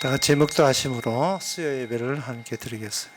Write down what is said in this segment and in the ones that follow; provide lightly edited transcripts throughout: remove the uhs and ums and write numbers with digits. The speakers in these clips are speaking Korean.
다 같이 묵도하심으로 수요 예배를 함께 드리겠습니다.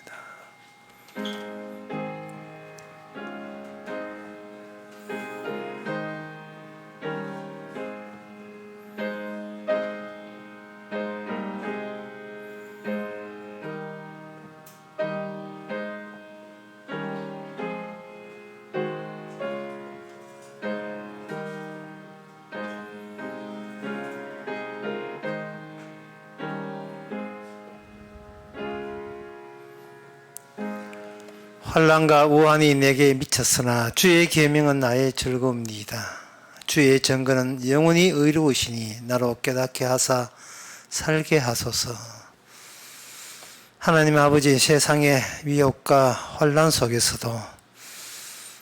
환난과 우환이 내게 미쳤으나 주의 계명은 나의 즐거움이다. 주의 정근은 영원히 의로우시니 나로 깨닫게 하사 살게 하소서. 하나님 아버지, 세상의 위협과 환난 속에서도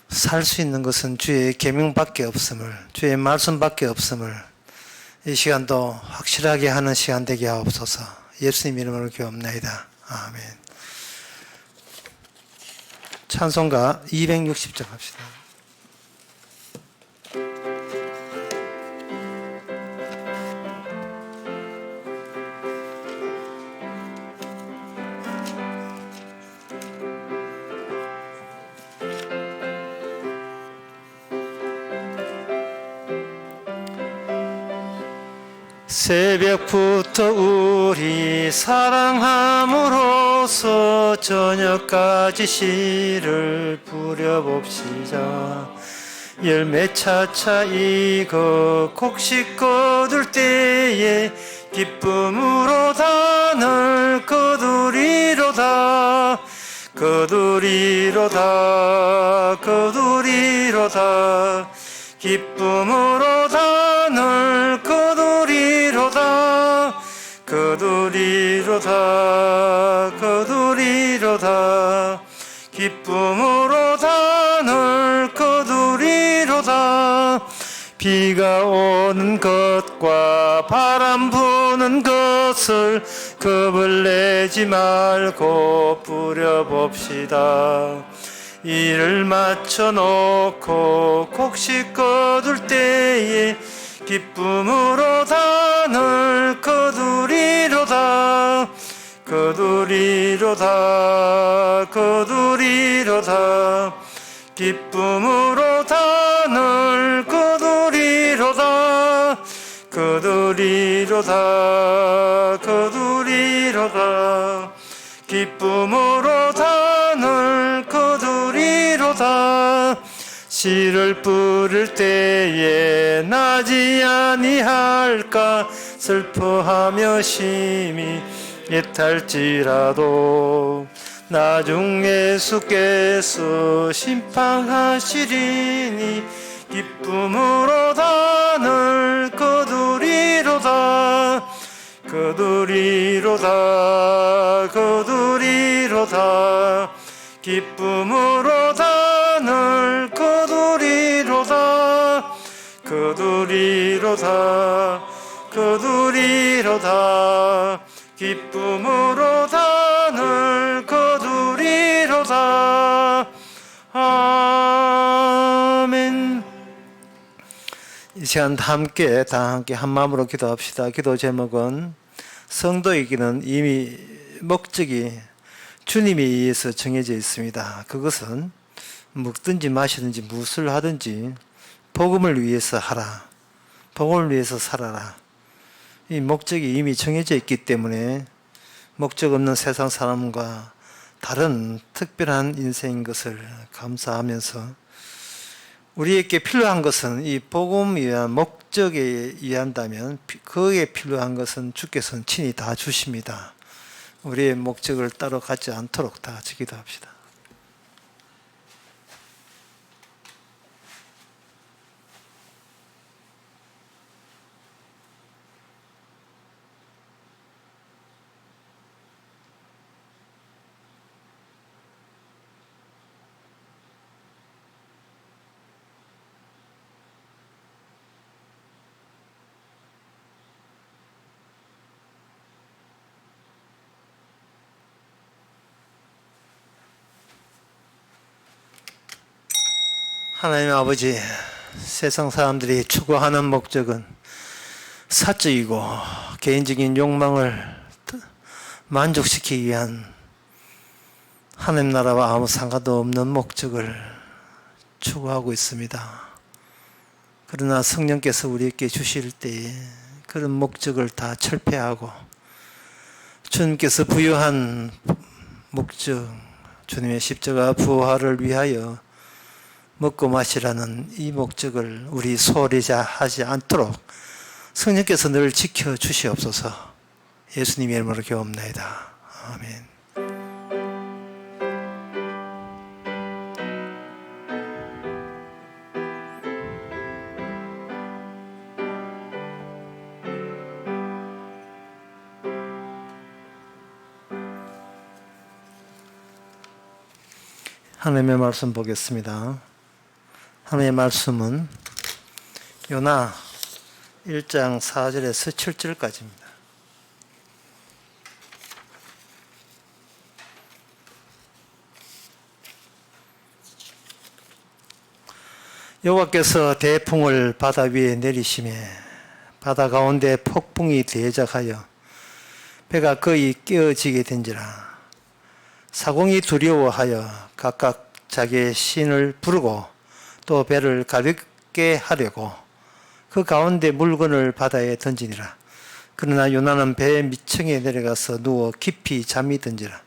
살 수 있는 것은 주의 계명밖에 없음을, 주의 말씀밖에 없음을 이 시간도 확실하게 하는 시간 되게 하옵소서. 예수님 이름으로 기도합나이다. 아멘. 찬송가 260장 합시다. 새벽부터 우리 사랑함으로써 저녁까지 시를 부려봅시다. 열매 차차 익어 곡식 거둘 때에 기쁨으로 단을 거두리로다. 거두리로다. 거두리로다. 기쁨으로 단을 거두리로다. 거두리로다. 거두리로다. 기쁨으로 단을 거두리로다. 비가 오는 것과 바람 부는 것을 겁을 내지 말고 뿌려봅시다. 이를 맞춰놓고 곡식 거둘 때에 기쁨으로 단을 거두리로다. 거두리로다. 거두리로다. 기쁨으로 단을 거두리로다. 거두리로다. 거두리로다. 기쁨으로 단을 거두리로다. 씨를 뿌릴 때에 나지 아니할까 슬퍼하며 심히 애탈지라도 나중 예수께서 심판하시리니 기쁨으로 단을 거두리로다. 거두리로다. 거두리로다. 기쁨으로 단을 거두리로다. 거두리로다. 거두리로다. 기쁨으로 단을 거두리로다. 아멘. 이 시간 다 함께 한 마음으로 기도합시다. 기도 제목은 성도에게는 이미 목적이 주님에 의해서 정해져 있습니다. 그것은 먹든지 마시든지 무엇을 하든지 복음을 위해서 하라. 복음을 위해서 살아라. 이 목적이 이미 정해져 있기 때문에 목적 없는 세상 사람과 다른 특별한 인생인 것을 감사하면서 우리에게 필요한 것은 이 복음을 위한 목적에 의한다면 그에 필요한 것은 주께서는 친히 다 주십니다. 우리의 목적을 따로 갖지 않도록 다 같이 기도합시다. 하나님 아버지, 세상 사람들이 추구하는 목적은 사적이고 개인적인 욕망을 만족시키기 위한 하나님 나라와 아무 상관도 없는 목적을 추구하고 있습니다. 그러나 성령께서 우리에게 주실 때에 그런 목적을 다 철폐하고 주님께서 부여한 목적, 주님의 십자가 부활을 위하여 먹고 마시라는 이 목적을 우리 소홀히 하지 않도록 성령께서 늘 지켜주시옵소서. 예수님의 이름으로 기도합나이다. 아멘. 하나님의 말씀 보겠습니다. 하나님의 말씀은 요나 1장 4절에서 7절까지입니다. 여호와께서 대풍을 바다 위에 내리시매 바다 가운데 폭풍이 대적하여 배가 거의 깨어지게 된지라. 사공이 두려워하여 각각 자기의 신을 부르고 또 배를 가볍게 하려고 그 가운데 물건을 바다에 던지니라. 그러나 요나는 배 밑층에 내려가서 누워 깊이 잠이 든지라.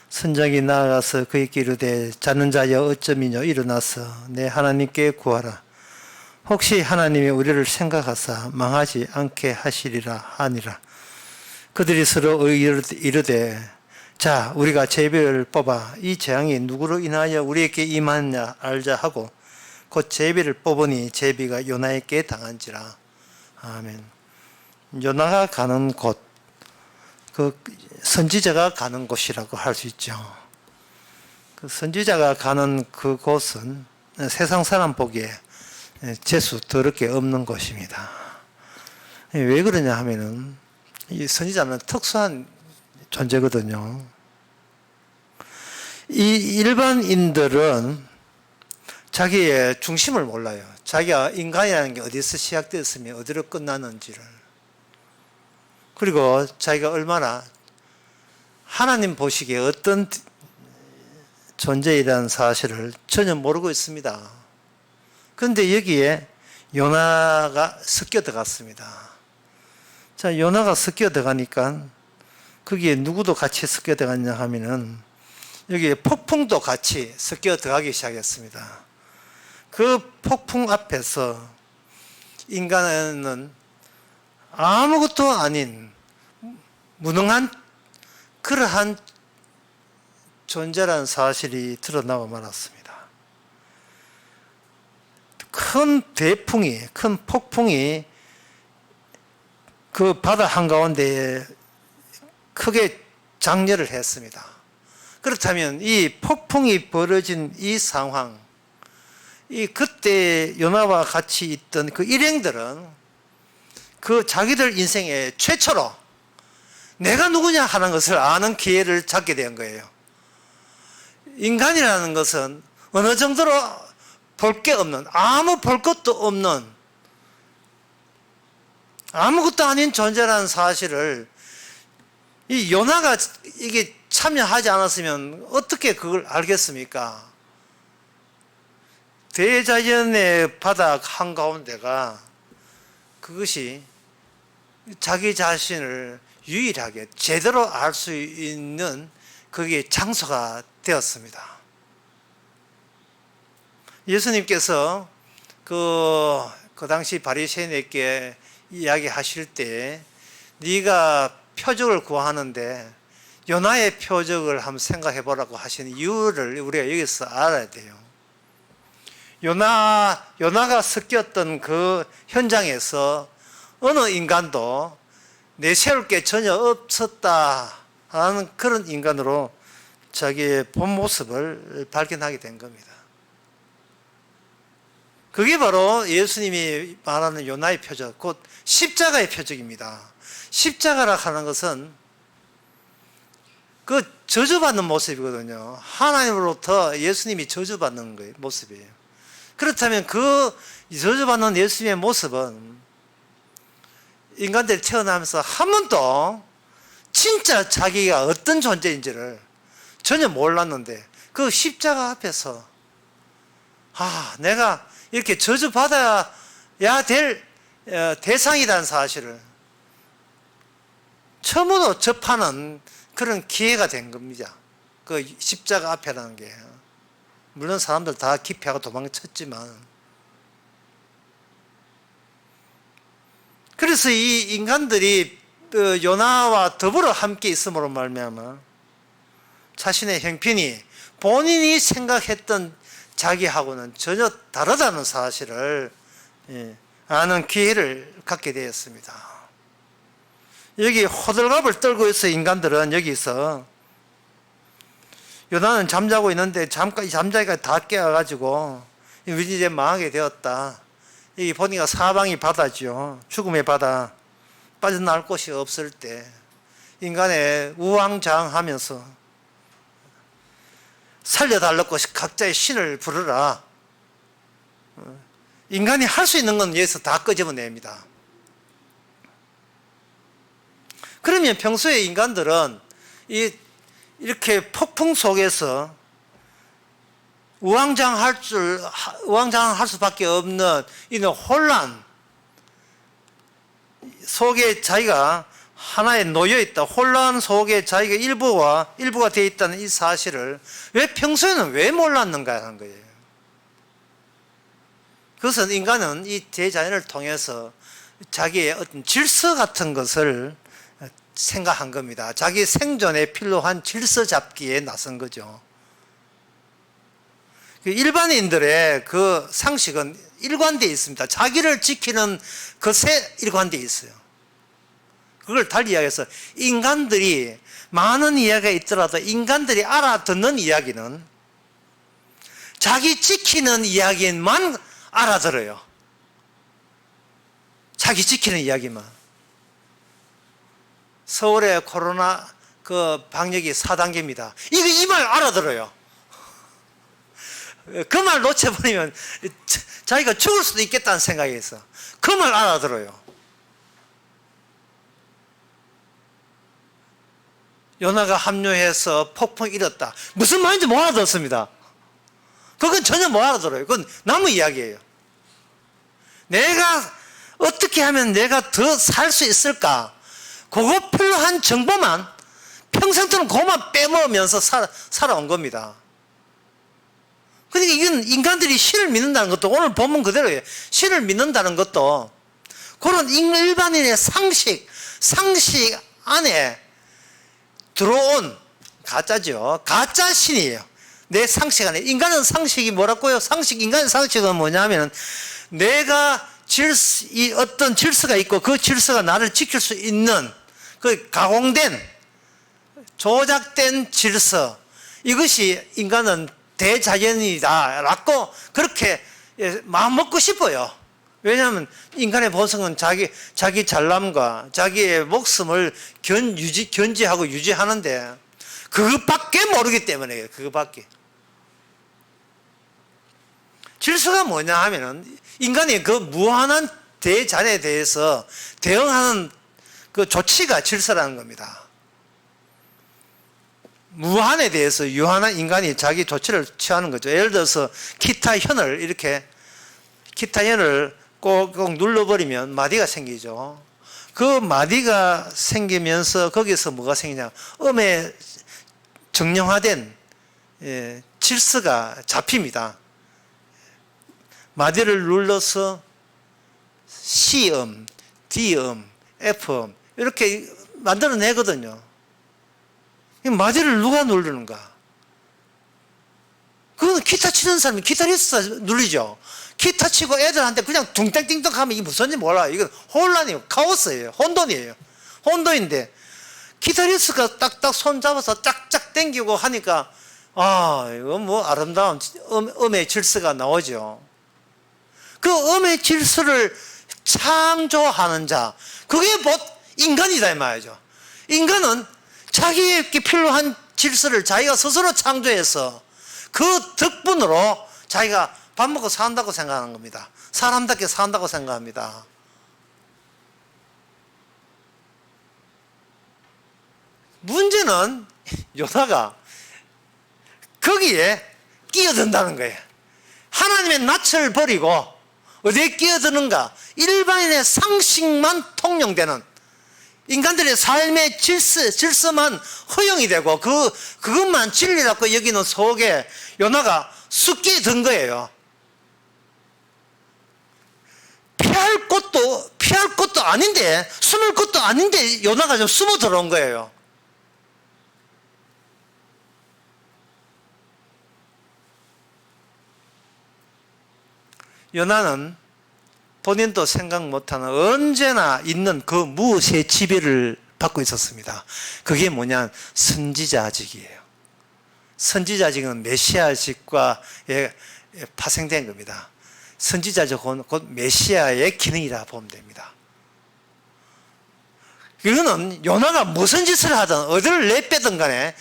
선장이 나아가서 그에게 이르되 자는 자여 어쩌미뇨 일어나서 내 하나님께 구하라. 혹시 하나님이 우리를 생각하사 망하지 않게 하시리라 하니라. 그들이 서로 이르되 자 우리가 제비를 뽑아 이 재앙이 누구로 인하여 우리에게 임하느냐 알자 하고 곧 제비를 뽑으니 제비가 요나에게 당한지라. 아멘. 요나가 가는 곳, 그 선지자가 가는 곳이라고 할 수 있죠. 그 선지자가 가는 그곳은 세상 사람 보기에 재수 더럽게 없는 곳입니다. 왜 그러냐 하면은 이 선지자는 특수한 존재거든요. 이 일반인들은 자기의 중심을 몰라요. 자기가 인간이라는 게 어디서 시작되었으며 어디로 끝나는지를. 그리고 자기가 얼마나 하나님 보시기에 어떤 존재이라는 사실을 전혀 모르고 있습니다. 그런데 여기에 요나가 섞여 들어갔습니다. 자, 요나가 섞여 들어가니까 거기에 누구도 같이 섞여 들어갔냐 하면은 여기에 폭풍도 같이 섞여 들어가기 시작했습니다. 그 폭풍 앞에서 인간은 아무것도 아닌 무능한 그러한 존재라는 사실이 드러나고 말았습니다. 큰 대풍이, 큰 폭풍이 그 바다 한가운데에 크게 장렬을 했습니다. 그렇다면 이 폭풍이 벌어진 이 상황, 이 그때 요나와 같이 있던 그 일행들은 그 자기들 인생의 최초로 내가 누구냐 하는 것을 아는 기회를 잡게 된 거예요. 인간이라는 것은 어느 정도로 볼 게 없는, 아무 볼 것도 없는, 아무것도 아닌 존재라는 사실을 이 요나가 이게 참여하지 않았으면 어떻게 그걸 알겠습니까? 대자연의 바다 한가운데가 그것이 자기 자신을 유일하게 제대로 알 수 있는 그게 장소가 되었습니다. 예수님께서 그 당시 바리새인에게 이야기하실 때 네가 표적을 구하는데 요나의 표적을 한번 생각해 보라고 하시는 이유를 우리가 여기서 알아야 돼요. 요나가 섞였던 그 현장에서 어느 인간도 내세울 게 전혀 없었다 하는 그런 인간으로 자기의 본 모습을 발견하게 된 겁니다. 그게 바로 예수님이 말하는 요나의 표적, 곧 십자가의 표적입니다. 십자가라 하는 것은 그 저주받는 모습이거든요. 하나님으로부터 예수님이 저주받는 거예요, 모습이에요. 그렇다면 그 저주받는 예수님의 모습은 인간들이 태어나면서 한 번도 진짜 자기가 어떤 존재인지를 전혀 몰랐는데 그 십자가 앞에서 내가 이렇게 저주받아야 될 대상이라는 사실을 처음으로 접하는 그런 기회가 된 겁니다. 그 십자가 앞에라는 게. 물론 사람들 다 기피하고 도망쳤지만, 그래서 이 인간들이 요나와 더불어 함께 있음으로 말미암아 자신의 형편이 본인이 생각했던 자기하고는 전혀 다르다는 사실을 아는 기회를 갖게 되었습니다. 여기 호들갑을 떨고 있어 인간들은 여기서 요나는 잠자고 있는데 잠자기가 다 깨어가지고 우리 이제 망하게 되었다. 여기 보니까 사방이 바다죠. 죽음의 바다. 빠져나올 곳이 없을 때 인간의 우왕좌왕하면서 살려달라고 각자의 신을 부르라. 인간이 할 수 있는 건 여기서 다 끄집어냅니다. 그러면 평소에 인간들은 이렇게 폭풍 속에서 우왕좌왕할 수밖에 없는 이런 혼란 속에 자기가 하나에 놓여 있다. 혼란 속에 자기가 일부가 되어 있다는 이 사실을 왜 평소에는 왜 몰랐는가 하는 거예요. 그것은 인간은 이 대자연을 통해서 자기의 어떤 질서 같은 것을 생각한 겁니다. 자기 생존에 필요한 질서 잡기에 나선 거죠. 일반인들의 그 상식은 일관되어 있습니다. 자기를 지키는 것에 일관되어 있어요. 그걸 달리 이야기해서 인간들이 많은 이야기가 있더라도 인간들이 알아듣는 이야기는 자기 지키는 이야기만 알아들어요. 자기 지키는 이야기만. 서울의 코로나 그 방역이 4단계입니다. 이 말 알아들어요. 그 말 놓쳐버리면 자기가 죽을 수도 있겠다는 생각이 있어. 그 말 알아들어요. 요나가 합류해서 폭풍이 일었다. 무슨 말인지 못 알아듣습니다. 그건 전혀 못 알아들어요. 그건 남의 이야기예요. 내가 어떻게 하면 내가 더 살 수 있을까? 그거 필요한 정보만 평생 동안 그것만 빼먹으면서 살아온 겁니다. 그러니까 이건 인간들이 신을 믿는다는 것도 오늘 본문 그대로예요. 신을 믿는다는 것도 그런 일반인의 상식 안에 들어온 가짜죠. 가짜 신이에요. 내 상식 안에. 인간은 상식이 뭐라고요? 인간의 상식은 뭐냐면 내가 어떤 질서가 있고 그 질서가 나를 지킬 수 있는 그 가공된 조작된 질서, 이것이 인간은 대자연이다라고 그렇게 마음 먹고 싶어요. 왜냐하면 인간의 본성은 자기 잘남과 자기의 목숨을 견지하고 유지하는데 그것밖에 모르기 때문에 그것밖에. 질서가 뭐냐 하면은 인간의 그 무한한 대자연에 대해서 대응하는 그 조치가 질서라는 겁니다. 무한에 대해서 유한한 인간이 자기 조치를 취하는 거죠. 예를 들어서 기타 현을 꼭 눌러버리면 마디가 생기죠. 그 마디가 생기면서 거기서 뭐가 생기냐? 음의 정령화된 질서가 잡힙니다. 마디를 눌러서 C음, D음, F음 이렇게 만들어내거든요. 마디를 누가 누르는가? 그건 기타 치는 사람이 기타리스트가 눌리죠. 기타 치고 애들한테 그냥 둥땡띵떡 하면 이게 무슨지 몰라요. 이건 혼란이에요. 카오스예요. 혼돈이에요. 혼돈인데 기타리스트가 딱딱 손 잡아서 짝짝 당기고 하니까 이거 뭐 아름다운 음의 질서가 나오죠. 그 음의 질서를 창조하는 자, 그게 곧 인간이다 이 말이죠. 인간은 자기에게 필요한 질서를 자기가 스스로 창조해서 그 덕분으로 자기가 밥 먹고 산다고 생각하는 겁니다. 사람답게 산다고 생각합니다. 문제는 요나가 거기에 끼어든다는 거예요. 하나님의 낯을 버리고 어디에 끼어드는가? 일반인의 상식만 통용되는 인간들의 삶의 질서만 허용이 되고 그것만 진리라고 여기는 속에 요나가 쑥 끼어든 거예요. 피할 것도 아닌데, 숨을 것도 아닌데 요나가 좀 숨어 들어온 거예요. 요나는 본인도 생각 못하는 언제나 있는 그 무엇의 지배를 받고 있었습니다. 그게 뭐냐? 선지자직이에요. 선지자직은 메시아직과 파생된 겁니다. 선지자직은 곧 메시아의 기능이라 보면 됩니다. 이거는 요나가 무슨 짓을 하든 어디를 내빼든 간에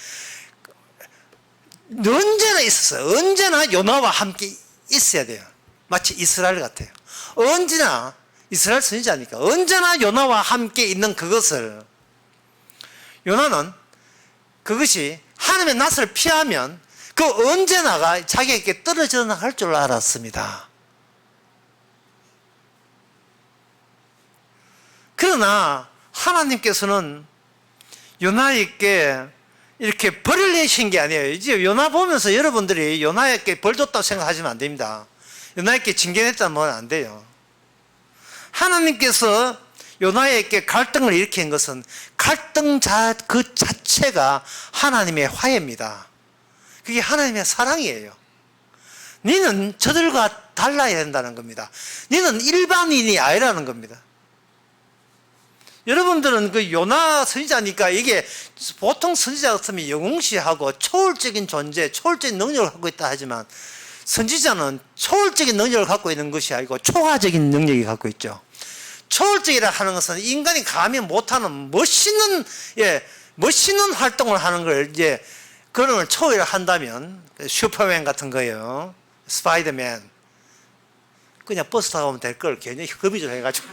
언제나 있었어요. 언제나 요나와 함께 있어야 돼요. 마치 이스라엘 같아요. 언제나 이스라엘 선지자니까 언제나 요나와 함께 있는 그것을 요나는 그것이 하나님의 낯을 피하면 그 언제나가 자기에게 떨어져 나갈 줄 알았습니다. 그러나 하나님께서는 요나에게 이렇게 벌을 내신 게 아니에요. 이제 요나 보면서 여러분들이 요나에게 벌 줬다고 생각하시면 안 됩니다. 요나에게 징계했다면 안 돼요. 하나님께서 요나에게 갈등을 일으킨 것은 갈등 그 자체가 하나님의 화해입니다. 그게 하나님의 사랑이에요. 너는 저들과 달라야 된다는 겁니다. 너는 일반인이 아니라는 겁니다. 여러분들은 그 요나 선지자니까 이게 보통 선지자 같으면 영웅시하고 초월적인 존재, 초월적인 능력을 갖고 있다 하지만 선지자는 초월적인 능력을 갖고 있는 것이 아니고 초과적인 능력이 갖고 있죠. 초월적이라 하는 것은 인간이 감히 못하는 멋있는 활동을 하는 걸 그런 걸 초월을 한다면 슈퍼맨 같은 거예요. 스파이더맨. 그냥 버스 타고 가면 될 걸 괜히 거미줄 해가지고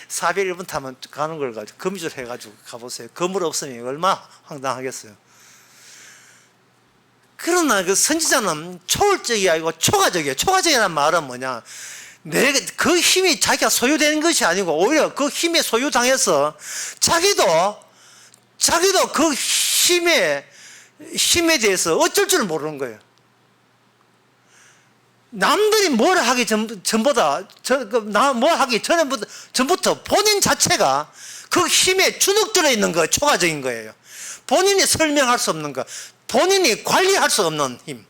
401번 타면 가는 걸 가지고 거미줄 해가지고 가보세요. 건물 없으면 얼마나 황당하겠어요. 그러나 그 선지자는 초월적이 아니고 초과적이에요. 초과적이라는 말은 뭐냐? 그 힘이 자기가 소유되는 것이 아니고 오히려 그 힘에 소유당해서 자기도 그 힘에 대해서 어쩔 줄 모르는 거예요. 남들이 뭘 하기 전부터 본인 자체가 그 힘에 주눅들어 있는 거 초과적인 거예요. 본인이 설명할 수 없는 거, 본인이 관리할 수 없는 힘.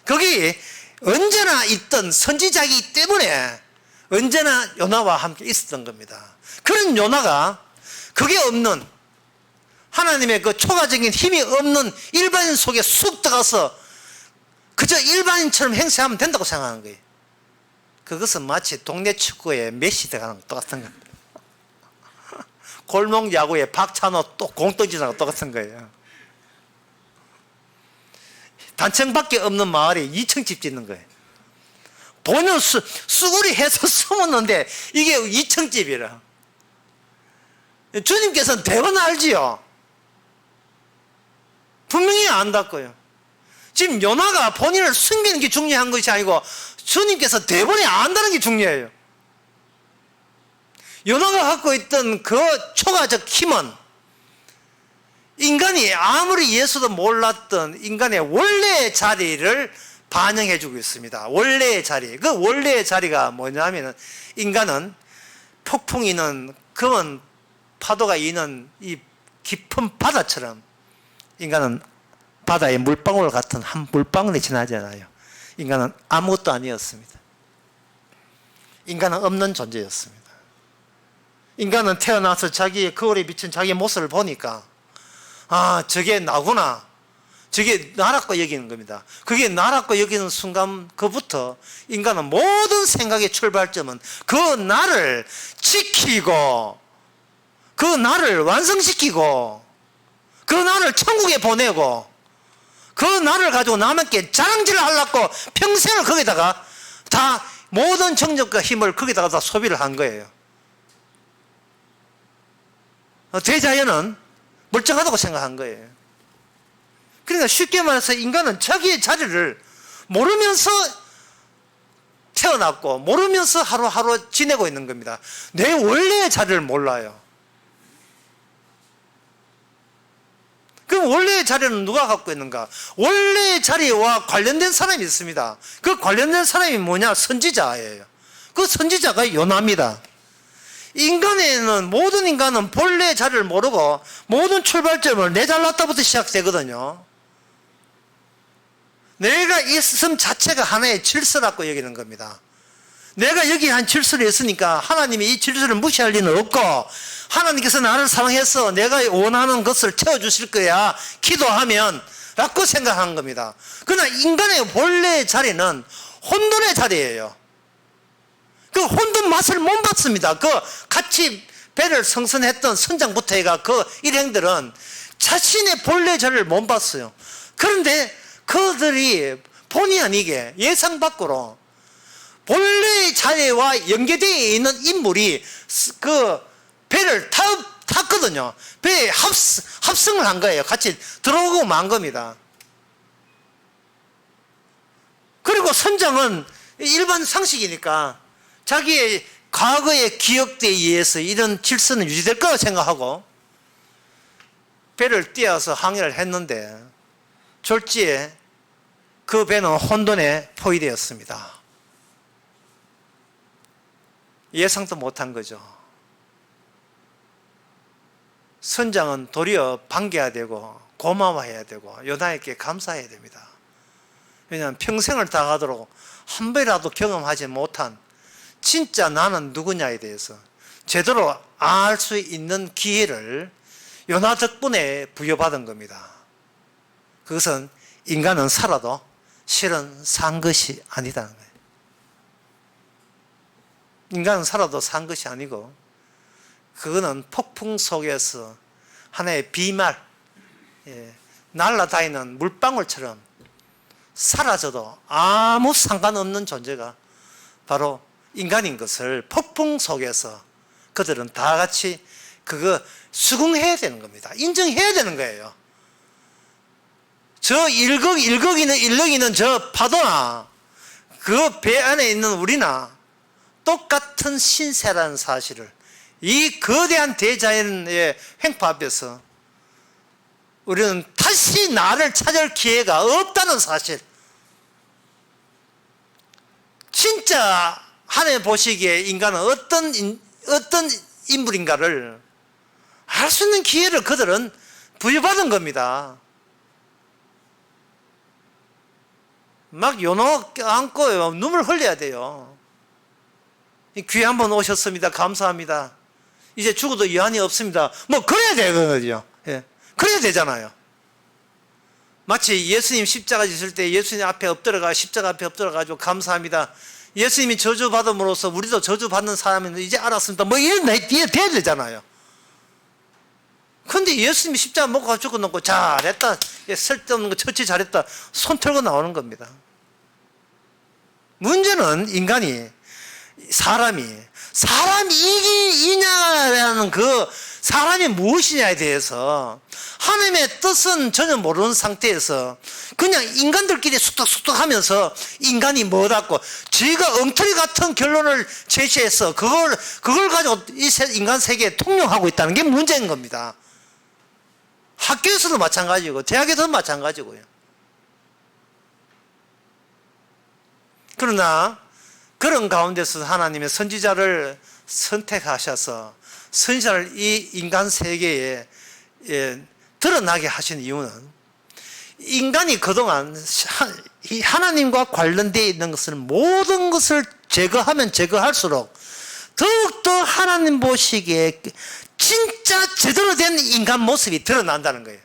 거기 언제나 있던 선지자이기 때문에 언제나 요나와 함께 있었던 겁니다. 그런 요나가 그게 없는 하나님의 그 초과적인 힘이 없는 일반인 속에 쑥 들어가서 그저 일반인처럼 행세하면 된다고 생각하는 거예요. 그것은 마치 동네 축구에 메시 들어가는 거 똑같은 거예요. 골목 야구에 박찬호 또 공 던지는 거 똑같은 거예요. 단층밖에 없는 마을에 2층 집 짓는 거예요. 본인 수구리 해서 숨었는데 이게 2층 집이라. 주님께서는 대번 알지요. 분명히 안다고요. 지금 요나가 본인을 숨기는 게 중요한 것이 아니고 주님께서 대번에 안다는 게 중요해요. 요나가 갖고 있던 그 초과적 힘은 인간이 아무리 예수도 몰랐던 인간의 원래의 자리를 반영해 주고 있습니다. 원래의 자리. 그 원래의 자리가 뭐냐면 인간은 폭풍이 있는 검은 파도가 있는 이 깊은 바다처럼 인간은 바다의 물방울 같은 한 물방울이 지나지 않아요. 인간은 아무것도 아니었습니다. 인간은 없는 존재였습니다. 인간은 태어나서 자기의 거울에 비친 자기의 모습을 보니까 아, 저게 나구나. 저게 나라고 여기는 겁니다. 그게 나라고 여기는 순간 그부터 인간은 모든 생각의 출발점은 그 나를 지키고 그 나를 완성시키고 그 나를 천국에 보내고 그 나를 가지고 남에게 자랑질을 하려고 평생을 거기다가 다 모든 정력과 힘을 거기다가 다 소비를 한 거예요. 대자연은 멀쩡하다고 생각한 거예요. 그러니까 쉽게 말해서 인간은 자기의 자리를 모르면서 태어났고 모르면서 하루하루 지내고 있는 겁니다. 내 원래의 자리를 몰라요. 그럼 원래의 자리는 누가 갖고 있는가? 원래의 자리와 관련된 사람이 있습니다. 그 관련된 사람이 뭐냐? 선지자예요. 그 선지자가 요나입니다. 모든 인간은 본래의 자리를 모르고 모든 출발점을 내 잘났다부터 시작되거든요. 내가 있음 자체가 하나의 질서라고 여기는 겁니다. 내가 여기 한 질서를 있으니까 하나님이 이 질서를 무시할 리는 없고, 하나님께서 나를 사랑해서 내가 원하는 것을 채워주실 거야 기도하면 라고 생각하는 겁니다. 그러나 인간의 본래의 자리는 혼돈의 자리예요. 그 혼돈 맛을 못 봤습니다. 그 같이 배를 성선했던 선장부터 해가 그 일행들은 자신의 본래의 자리를 못 봤어요. 그런데 그들이 본의 아니게 예상 밖으로 본래의 자리와 연계되어 있는 인물이 그 배를 탔거든요. 배에 합승을 한 거예요. 같이 들어오고 만 겁니다. 그리고 선장은 일반 상식이니까 자기의 과거의 기억대에 의해서 이런 질서는 유지될 거라고 생각하고 배를 띄어서 항해를 했는데 졸지에 그 배는 혼돈에 포위되었습니다. 예상도 못한 거죠. 선장은 도리어 반겨야 되고 고마워해야 되고 요나에게 감사해야 됩니다. 왜냐하면 평생을 다가도록 한 번이라도 경험하지 못한 진짜 나는 누구냐에 대해서 제대로 알 수 있는 기회를 요나 덕분에 부여받은 겁니다. 그것은 인간은 살아도 실은 산 것이 아니다는 거예요. 인간은 살아도 산 것이 아니고 그거는 폭풍 속에서 하나의 비말, 날아다니는 물방울처럼 사라져도 아무 상관없는 존재가 바로 인간인 것을 폭풍 속에서 그들은 다 같이 그거 수긍해야 되는 겁니다. 인정해야 되는 거예요. 저 일거기는 저 파도나 그 배 안에 있는 우리나 똑같은 신세라는 사실을 이 거대한 대자연의 횡포 앞에서 우리는 다시 나를 찾을 기회가 없다는 사실, 진짜 하나님 보시기에 인간은 어떤 인물인가를 알 수 있는 기회를 그들은 부여받은 겁니다. 막 연어 안고 눈물 흘려야 돼요. 귀에 한번 오셨습니다. 감사합니다. 이제 죽어도 여한이 없습니다. 뭐 그래야 되거든요. 예. 그래야 되잖아요. 마치 예수님 십자가 지실 때 예수님 앞에 엎드려가 십자가 앞에 엎드려가지고 감사합니다. 예수님이 저주 받음으로써 우리도 저주 받는 사람인데 이제 알았습니다. 뭐 이런 뒤에 돼야 되잖아요. 근데 예수님이 십자가 못 가지고 죽어놓고 잘했다, 쓸데없는 거 처치 잘했다, 손 털고 나오는 겁니다. 문제는 인간이 사람이 이기냐라는 그 사람이 무엇이냐에 대해서 하나님의 뜻은 전혀 모르는 상태에서 그냥 인간들끼리 쑥덕쑥덕 하면서 인간이 뭐라고 지가 엉터리 같은 결론을 제시해서 그걸 가지고 이 인간 세계에 통용하고 있다는 게 문제인 겁니다. 학교에서도 마찬가지고 대학에서도 마찬가지고요. 그러나 그런 가운데서 하나님의 선지자를 선택하셔서 선지자를 이 인간 세계에 드러나게 하신 이유는 인간이 그동안 하나님과 관련되어 있는 것을 모든 것을 제거하면 제거할수록 더욱더 하나님 보시기에 진짜 제대로 된 인간 모습이 드러난다는 거예요.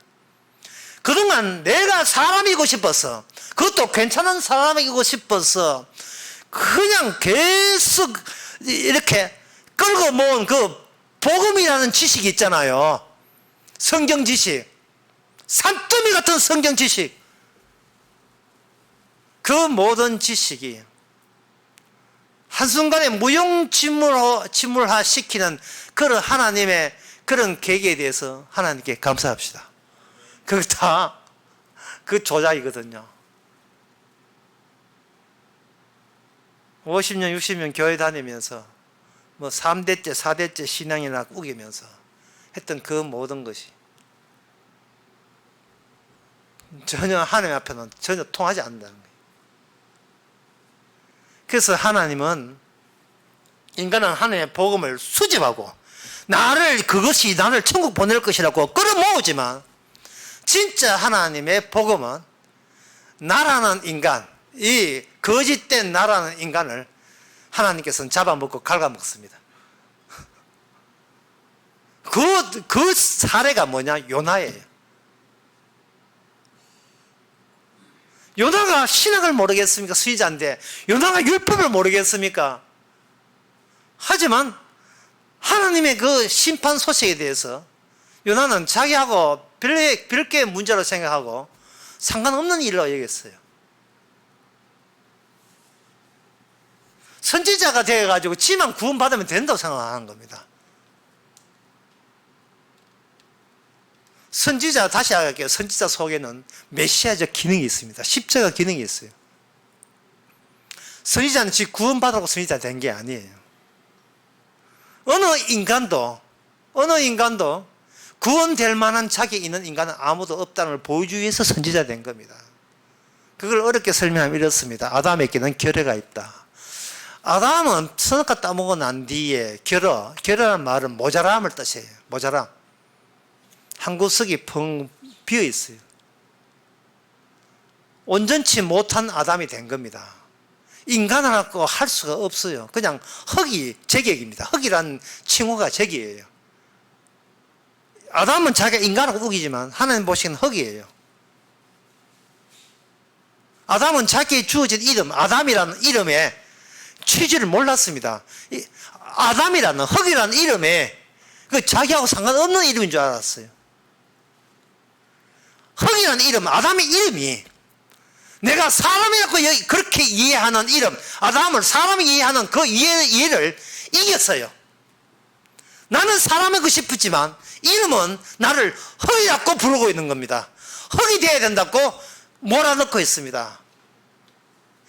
그동안 내가 사람이고 싶어서, 그것도 괜찮은 사람이고 싶어서 그냥 계속 이렇게 끌고 모은 그 복음이라는 지식이 있잖아요. 성경 지식, 산더미 같은 성경 지식, 그 모든 지식이 한순간에 무용지물화 시키는 그런 하나님의 그런 계기에 대해서 하나님께 감사합시다. 그거 다 그 조작이거든요. 50년, 60년 교회 다니면서 뭐 3대째, 4대째 신앙이나 우기면서 했던 그 모든 것이 전혀 하나님 앞에는 전혀 통하지 않는다는 거예요. 그래서 하나님은 인간은 하나님의 복음을 수집하고 그것이 나를 천국 보낼 것이라고 끌어모으지만 진짜 하나님의 복음은 나라는 인간, 이 거짓된 나라는 인간을 하나님께서는 잡아먹고 갉아먹습니다. 그 사례가 뭐냐? 요나예요. 요나가 신학을 모르겠습니까? 수의자인데 요나가 율법을 모르겠습니까? 하지만 하나님의 그 심판 소식에 대해서 요나는 자기하고 별개의 문제로 생각하고 상관없는 일로 여겼어요. 선지자가 되어가지고 지만 구원받으면 된다고 생각하는 겁니다. 선지자, 다시 할게요. 선지자 속에는 메시아적 기능이 있습니다. 십자가 기능이 있어요. 선지자는 즉 구원받으라고 선지자 된 게 아니에요. 어느 인간도 구원될 만한 자격이 있는 인간은 아무도 없다는 걸 보여주기 위해서 선지자 된 겁니다. 그걸 어렵게 설명하면 이렇습니다. 아담에게는 결여가 있다. 아담은 선악과 따먹고 난 뒤에 결여라는 말은 모자람을 뜻해요. 모자람. 한 구석이 펑 비어 있어요. 온전치 못한 아담이 된 겁니다. 인간을 갖고 할 수가 없어요. 그냥 흙이 제격입니다. 흙이란 칭호가 제기예요. 아담은 자기가 인간하고 우기지만 하나님 보시기엔 흙이에요. 아담은 자기의 주어진 이름, 아담이라는 이름에 취지를 몰랐습니다. 아담이라는 흙이라는 이름에 그 자기하고 상관없는 이름인 줄 알았어요. 흙이라는 이름, 아담의 이름이 내가 사람이라고 그렇게 이해하는 이름, 아담을 사람이 이해하는 그 이해를 이겼어요. 나는 사람이고 싶었지만 이름은 나를 흙이라고 부르고 있는 겁니다. 흙이 되어야 된다고 몰아넣고 있습니다.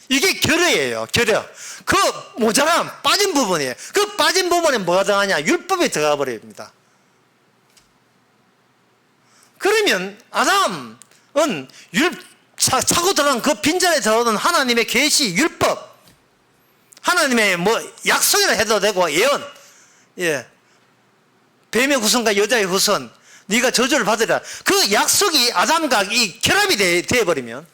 이게 결여예요. 결여. 그 모자람 빠진 부분이에요. 그 빠진 부분에 뭐가 들어가냐? 율법이 들어가 버립니다. 그러면 아담은 차고 들어간 그 빈자리에 들어오는 하나님의 계시, 율법, 하나님의 약속이라 해도 되고 예언, 뱀의 후손과 여자의 후손, 네가 저주를 받으리라. 그 약속이 아담과 이 결합이 되어버리면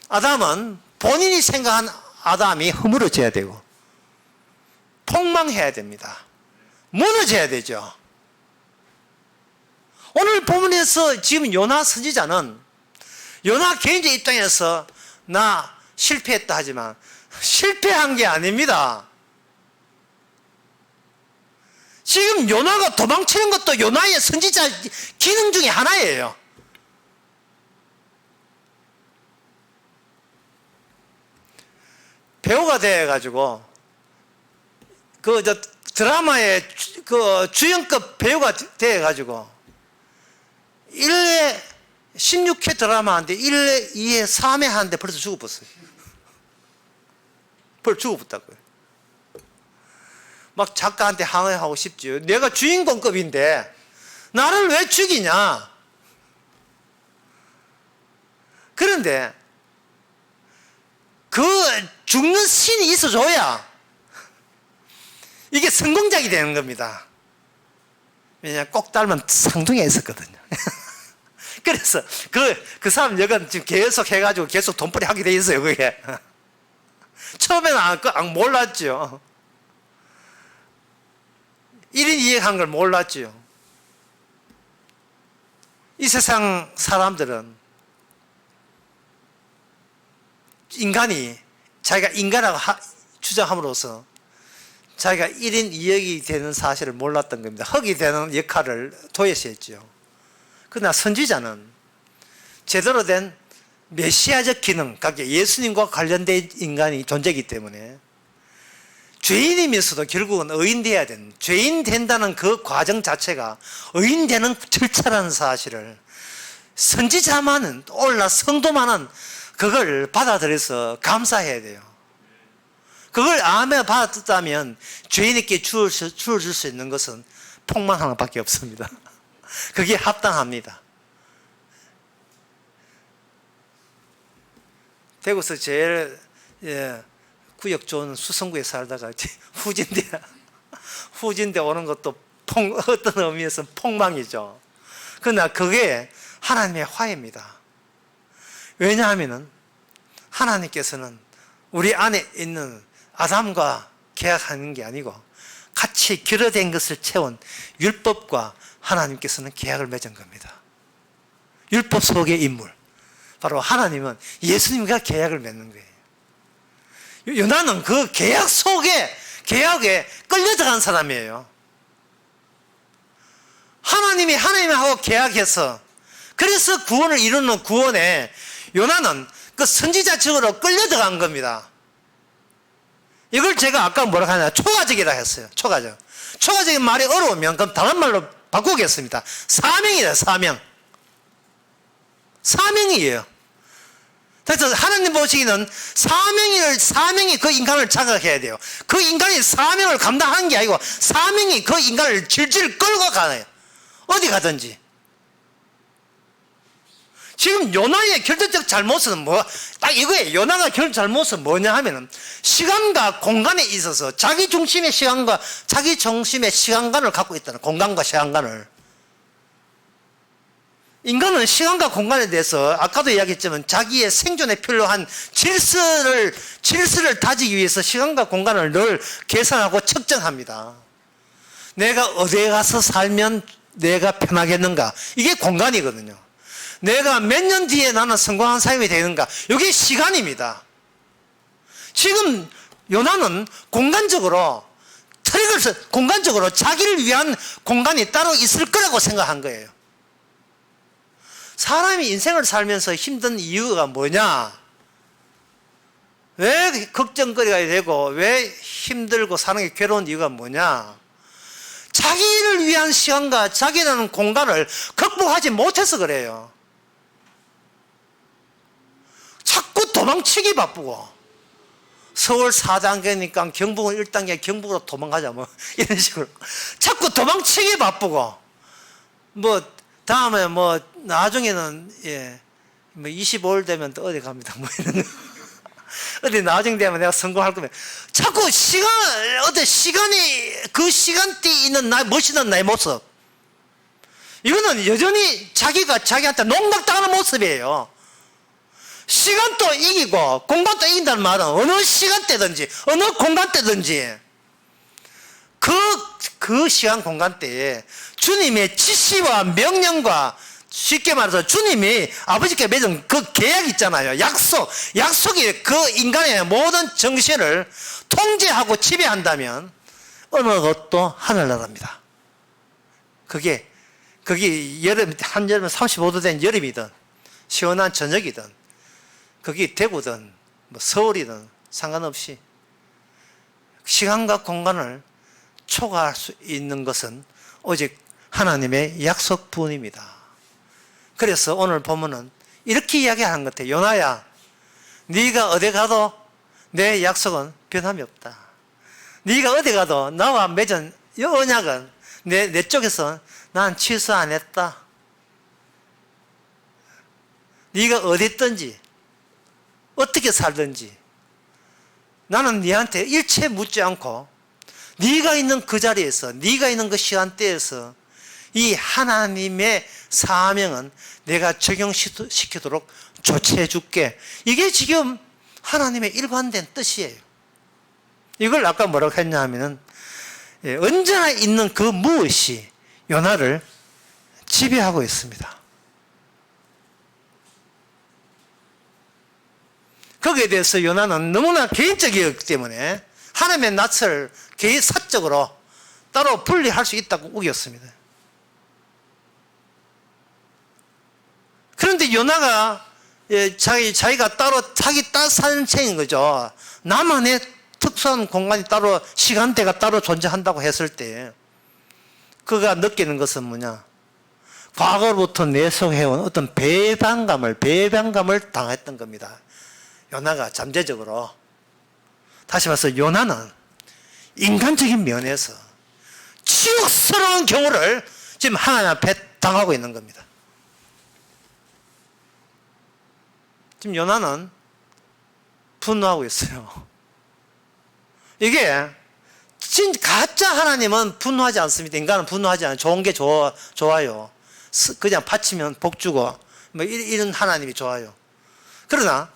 아담은 본인이 생각한 아담이 허물어져야 되고 폭망해야 됩니다. 무너져야 되죠. 오늘 본문에서 지금 요나 선지자는 요나 개인적 입장에서 나 실패했다 하지만 실패한 게 아닙니다. 지금 요나가 도망치는 것도 요나의 선지자 기능 중에 하나예요. 배우가 돼가지고 드라마의 주연급 배우가 돼가지고 1회 16회 드라마 하는데 1회, 2회, 3회 하는데 벌써 죽어버렸어요. 벌써 죽어버렸다고요. 막 작가한테 항의하고 싶지요. 내가 주인공급인데 나를 왜 죽이냐. 그런데 그 죽는 신이 있어줘야 이게 성공작이 되는 겁니다. 왜냐하면 꼭 닮은 상둥이가 있었거든요. 그래서 그 사람 여건 지금 계속 해가지고 계속 돈벌이 하게 돼 있어요. 그게 처음에는 몰랐죠. 1인 2역 한 걸 몰랐죠. 이 세상 사람들은 인간이 자기가 인간이라고 주장함으로써 자기가 1인 2역이 되는 사실을 몰랐던 겁니다. 흙이 되는 역할을 도외시했죠. 그러나 선지자는 제대로 된 메시아적 기능, 그러니까 예수님과 관련된 인간이 존재이기 때문에 죄인이면서도 결국은 의인돼야 되는, 죄인 된다는 그 과정 자체가 의인되는 절차라는 사실을 선지자만은, 올라 성도만은 그걸 받아들여서 감사해야 돼요. 그걸 아멘 받았다면 죄인에게 주어줄 수 있는 것은 폭망 하나밖에 없습니다. 그게 합당합니다. 대구에서 제일 구역 좋은 수성구에 살다가 후진대 오는 것도 어떤 의미에서 폭망이죠. 그러나 그게 하나님의 화해입니다. 왜냐하면 하나님께서는 우리 안에 있는 아담과 계약하는 게 아니고 같이 결여된 것을 채운 율법과 하나님께서는 계약을 맺은 겁니다. 율법 속의 인물, 바로 하나님은 예수님과 계약을 맺는 거예요. 요나는 그 계약 속에, 계약에 끌려 들어간 사람이에요. 하나님하고 계약해서, 그래서 구원을 이루는 구원에 요나는 그 선지자적으로 끌려 들어간 겁니다. 이걸 제가 아까 뭐라고 하냐, 초가적이라 했어요. 초가적인 말이 어려우면 그럼 다른 말로 바꾸겠습니다. 사명이에요. 사명이에요. 그래서 하나님 보시기는 사명이 그 인간을 자극해야 돼요. 그 인간이 사명을 감당하는 게 아니고 사명이 그 인간을 질질 끌고 가요. 어디 가든지. 지금 요나의 결정적 잘못은 딱 이거예요. 요나가 결정 잘못은 뭐냐 하면은 시간과 공간에 있어서 자기 중심의 시간관을 갖고 있다는, 공간과 시간관을. 인간은 시간과 공간에 대해서 아까도 이야기했지만 자기의 생존에 필요한 질서를 다지기 위해서 시간과 공간을 늘 계산하고 측정합니다. 내가 어디에 가서 살면 내가 편하겠는가? 이게 공간이거든요. 내가 몇 년 뒤에 나는 성공한 삶이 되는가? 이게 시간입니다. 지금 요나는 공간적으로 자기를 위한 공간이 따로 있을 거라고 생각한 거예요. 사람이 인생을 살면서 힘든 이유가 뭐냐? 왜 걱정거리가 되고 왜 힘들고 사는 게 괴로운 이유가 뭐냐? 자기를 위한 시간과 자기라는 공간을 극복하지 못해서 그래요. 자꾸 도망치기 바쁘고, 서울 4단계니까 경북은 1단계, 경북으로 도망가자 뭐 이런 식으로 자꾸 도망치기 바쁘고, 다음에 나중에는 25일 되면 또 어디 갑니다 뭐 이런 거. 어디 나중에 되면 내가 성공할 거면 자꾸 시간이 그 시간대에 있는 멋있는 나의 모습, 이거는 여전히 자기가 자기한테 농락당하는 모습이에요. 시간도 이기고 공간도 이긴다는 말은 어느 시간대든지 어느 공간대든지 그 시간 공간대에 주님의 지시와 명령과, 쉽게 말해서 주님이 아버지께 맺은 그 계약 있잖아요. 약속이 그 인간의 모든 정신을 통제하고 지배한다면 어느 것도 하늘나라입니다. 그게 한여름에 35도 된 여름이든 시원한 저녁이든 그게 대구든 서울이든 상관없이 시간과 공간을 초과할 수 있는 것은 오직 하나님의 약속뿐입니다. 그래서 오늘 보면은 이렇게 이야기하는 것 같아요. 요나야, 네가 어디 가도 내 약속은 변함이 없다. 네가 어디 가도 나와 맺은 이 언약은 내 쪽에서 난 취소 안 했다. 네가 어디 있든지 어떻게 살든지 나는 네한테 일체 묻지 않고 네가 있는 그 자리에서, 네가 있는 그 시간대에서 이 하나님의 사명은 내가 적용시키도록 조치해 줄게. 이게 지금 하나님의 일관된 뜻이에요. 이걸 아까 뭐라고 했냐 하면은 언제나 있는 그 무엇이 요나를 지배하고 있습니다. 거기에 대해서 요나는 너무나 개인적이었기 때문에 하나님의 낯을 개인 사적으로 따로 분리할 수 있다고 우겼습니다. 그런데 요나가 자기가 따로 자기 딸 사는 책인 거죠. 나만의 특수한 공간이 따로 시간대가 따로 존재한다고 했을 때 그가 느끼는 것은 뭐냐? 과거로부터 내속해온 어떤 배반감을 당했던 겁니다. 요나가 잠재적으로. 다시 말해서 요나는 인간적인 면에서 치욕스러운 경우를 지금 하나님 앞에 당하고 있는 겁니다. 지금 요나는 분노하고 있어요. 이게 가짜 하나님은 분노하지 않습니다. 인간은 분노하지 않아요. 좋은 게 좋아요. 그냥 바치면 복 주고 뭐 이런 하나님이 좋아요. 그러나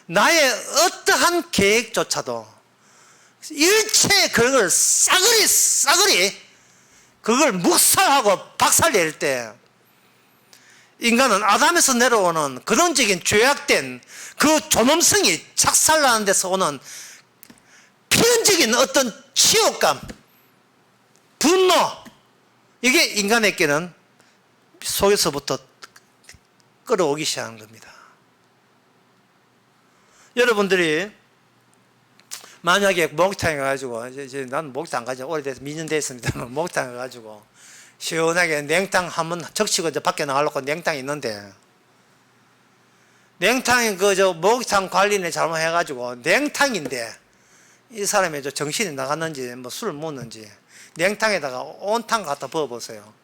나의 어떠한 계획조차도 일체 그걸 싸그리 그걸 묵살하고 박살낼 때 인간은 아담에서 내려오는 근원적인 죄악된 그 존엄성이 착살나는 데서 오는 필연적인 어떤 치욕감, 분노, 이게 인간에게는 속에서부터 끌어오기 시작하는 겁니다. 여러분들이 만약에 목욕탕에 가가지고, 이제 나는 목욕탕 안 가지, 오래돼서 미년 됐습니다만, 목욕탕에 가가지고, 시원하게 냉탕 한번 적시고 이제 밖에 나가려고 냉탕이 있는데, 냉탕이 목욕탕 관리를 잘못해가지고, 냉탕인데, 이 사람이 정신이 나갔는지, 뭐 술을 먹는지, 냉탕에다가 온탕 갖다 부어보세요.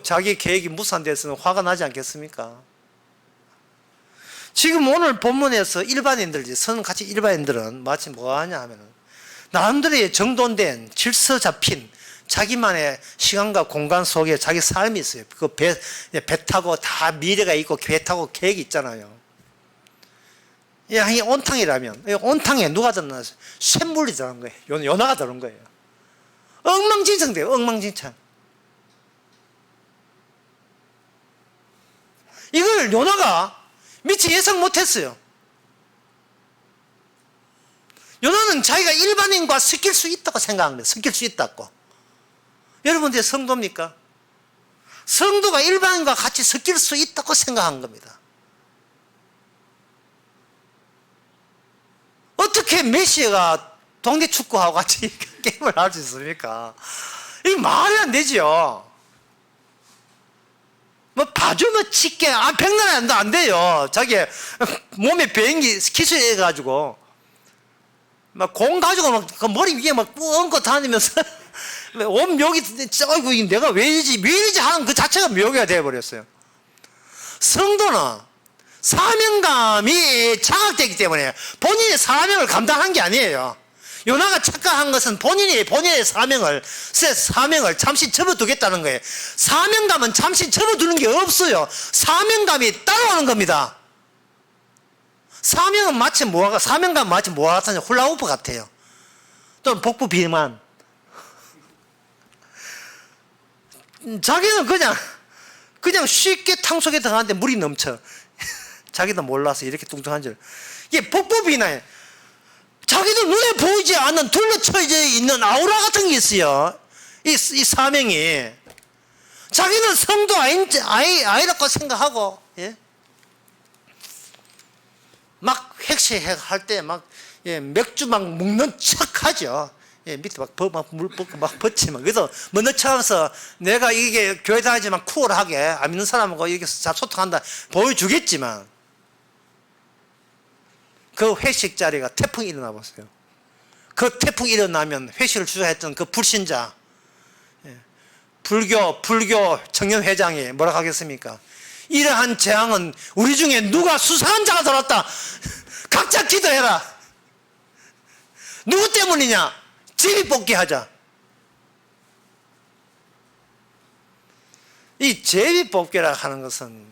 자기 계획이 무산됐으면 화가 나지 않겠습니까? 지금 오늘 본문에서 일반인들이, 선같이 일반인들은 마치 뭐 하냐 하면은, 남들의 정돈된 질서 잡힌 자기만의 시간과 공간 속에 자기 삶이 있어요. 그 배 타고 다 미래가 있고 배 타고 계획이 있잖아요. 이 온탕이라면, 온탕에 누가 들어놨어요? 쇳물이 들어간 거예요. 요나가 들어온 거예요. 엉망진창 돼요. 엉망진창. 이걸 요나가 미처 예상 못했어요. 요나는 자기가 일반인과 섞일 수 있다고 생각한 거예요. 섞일 수 있다고. 여러분들 성도입니까? 성도가 일반인과 같이 섞일 수 있다고 생각한 겁니다. 어떻게 메시가 동네 축구하고 같이 게임을 할 수 있습니까? 이게 말이 안 되죠. 뭐 봐주면 짙게 백날 안 돼요. 자기 몸에 비행기 기술해가지고 막 공 가지고 막 그 머리 위에 막 얹고 다니면서 온 묘기, 어이구 내가 왜 이러지 하는 그 자체가 묘기가 되어버렸어요. 성도는 사명감이 장악되기 때문에 본인의 사명을 감당한 게 아니에요. 요나가 착각한 것은 본인의 사명을 잠시 접어두겠다는 거예요. 사명감은 잠시 접어두는 게 없어요. 사명감이 따라오는 겁니다. 사명감 마치 뭐가 같으냐? 훌라후프 같아요. 또는 복부 비만. 자기는 그냥 쉽게 탕 속에 들어가는데 물이 넘쳐. 자기도 몰라서 이렇게 뚱뚱한 줄. 이게 복부 비나요. 자기도 눈에 보이지 않는 둘러쳐져 있는 아우라 같은 게 있어요. 이 사명이. 자기는 성도 아이라고 생각하고, 예? 막 획시할 때 맥주 막 먹는 척 하죠. 예, 밑에 물 붓고 막 벗지만. 그래서 먼저 차면서 내가 이게 교회 다니지만 쿨하게 안 믿는 사람하고 이렇게 소통한다 보여주겠지만, 그 회식 자리가 태풍이 일어나 보세요. 그 태풍이 일어나면 회식을 주도했던 그 불신자, 불교 청년회장이 뭐라고 하겠습니까? 이러한 재앙은 우리 중에 누가 수상한 자가 들었다. 각자 기도해라. 누구 때문이냐? 제비뽑기 하자. 이 제비뽑기라 하는 것은,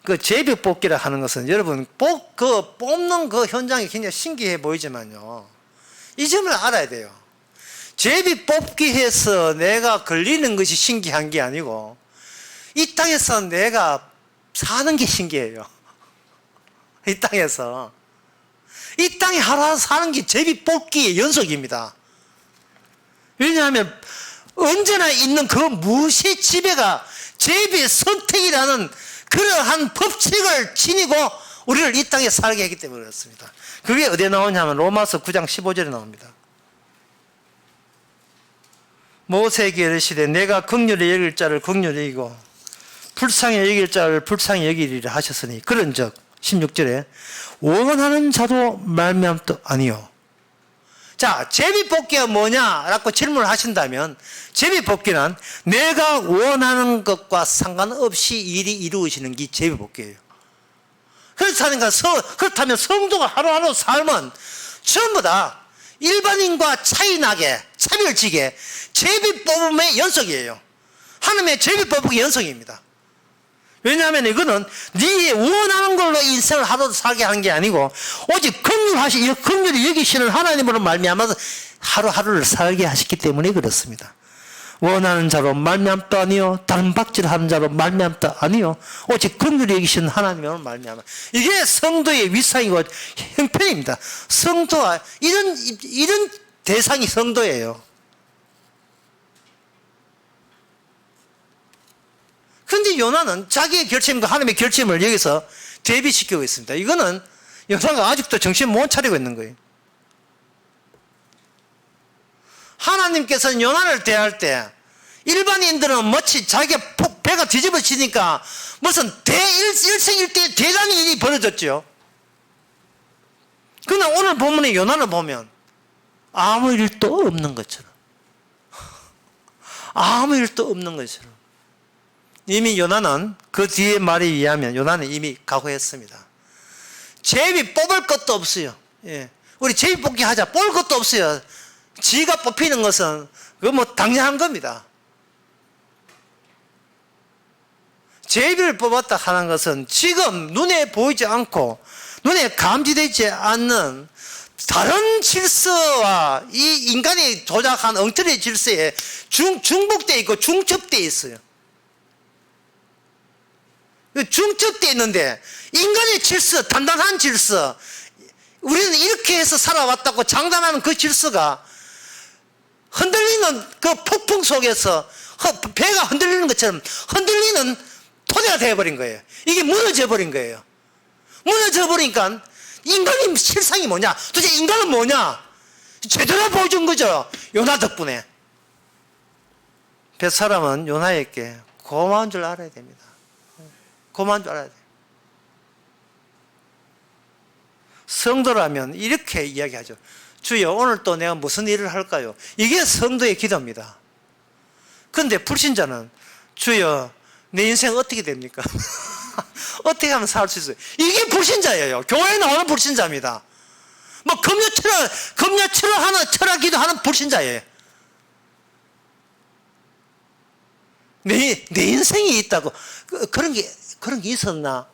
그 제비뽑기라 하는 것은 여러분 뽑는 그 현장이 굉장히 신기해 보이지만요, 이 점을 알아야 돼요. 제비뽑기해서 내가 걸리는 것이 신기한 게 아니고 이 땅에서 내가 사는 게 신기해요. 이 땅에서 이 땅에 하루 사는 게 제비뽑기의 연속입니다. 왜냐하면 언제나 있는 그 무시 지배가 제비 선택이라는 그러한 법칙을 지니고 우리를 이 땅에 살게 했기 때문에 그렇습니다. 그게 어디에 나오냐면 로마서 9장 15절에 나옵니다. 모세에게 이르시되 내가 긍휼히 여길 자를 긍휼히 여기고 불쌍히 여길 자를 불쌍히 여기리라 하셨으니 그런즉 16절에 원하는 자도 말미암도 아니요. 자, 제비뽑기가 뭐냐라고 질문을 하신다면 제비뽑기는 내가 원하는 것과 상관없이 일이 이루어지는 게 제비뽑기예요. 그렇다면 성도가 하루하루 삶은 전부 다 일반인과 차이나게 차별지게 제비뽑음의 연속이에요. 하나님의 제비뽑기 연속입니다. 왜냐하면 이거는 네 원하는 걸로 인생을 하루도 살게 하는 게 아니고 오직 긍휼히 여기시는 하나님으로 말미암아서 하루하루를 살게 하셨기 때문에 그렇습니다. 원하는 자로 말미암도 아니요 다른 박질하는 자로 말미암도 아니요 오직 긍휼히 여기시는 하나님으로 말미암아. 이게 성도의 위상이고 형편입니다. 성도와 이런 대상이 성도예요. 그런데 요나는 자기의 결심과 하나님의 결심을 여기서 대비시키고 있습니다. 이거는 요나가 아직도 정신 못 차리고 있는 거예요. 하나님께서는 요나를 대할 때 일반인들은 마치 자기가 배가 뒤집어지니까 무슨 일생일대 대단한 일이 벌어졌죠. 그러나 오늘 본문의 요나를 보면 아무 일도 없는 것처럼 아무 일도 없는 것처럼 이미 요나는 그 뒤에 말에 의하면 요나는 이미 각오했습니다. 제비 뽑을 것도 없어요. 예. 우리 제비 뽑기 하자. 뽑을 것도 없어요. 지가 뽑히는 것은 그거 뭐 당연한 겁니다. 제비를 뽑았다 하는 것은 지금 눈에 보이지 않고 눈에 감지되지 않는 다른 질서와 이 인간이 조작한 엉터리 질서에 중복되어 있고 중첩되어 있어요. 중첩되어 있는데 인간의 질서, 단단한 질서, 우리는 이렇게 해서 살아왔다고 장담하는 그 질서가 흔들리는 그 폭풍 속에서 배가 흔들리는 것처럼 흔들리는 토대가 되어버린 거예요. 이게 무너져 버린 거예요. 무너져 버리니까 인간의 실상이 뭐냐? 도대체 인간은 뭐냐? 제대로 보여준 거죠. 요나 덕분에. 뱃사람은 요나에게 고마운 줄 알아야 됩니다. 고마운 줄 알아야 돼요. 성도라면 이렇게 이야기하죠. 주여 오늘 또 내가 무슨 일을 할까요? 이게 성도의 기도입니다. 그런데 불신자는 주여 내 인생 어떻게 됩니까? 어떻게 하면 살 수 있어요? 이게 불신자예요. 교회에 나오는 불신자입니다. 뭐 금요철을 하는 철학 기도하는 불신자예요. 내 인생이 있다고 그런 게 있었나?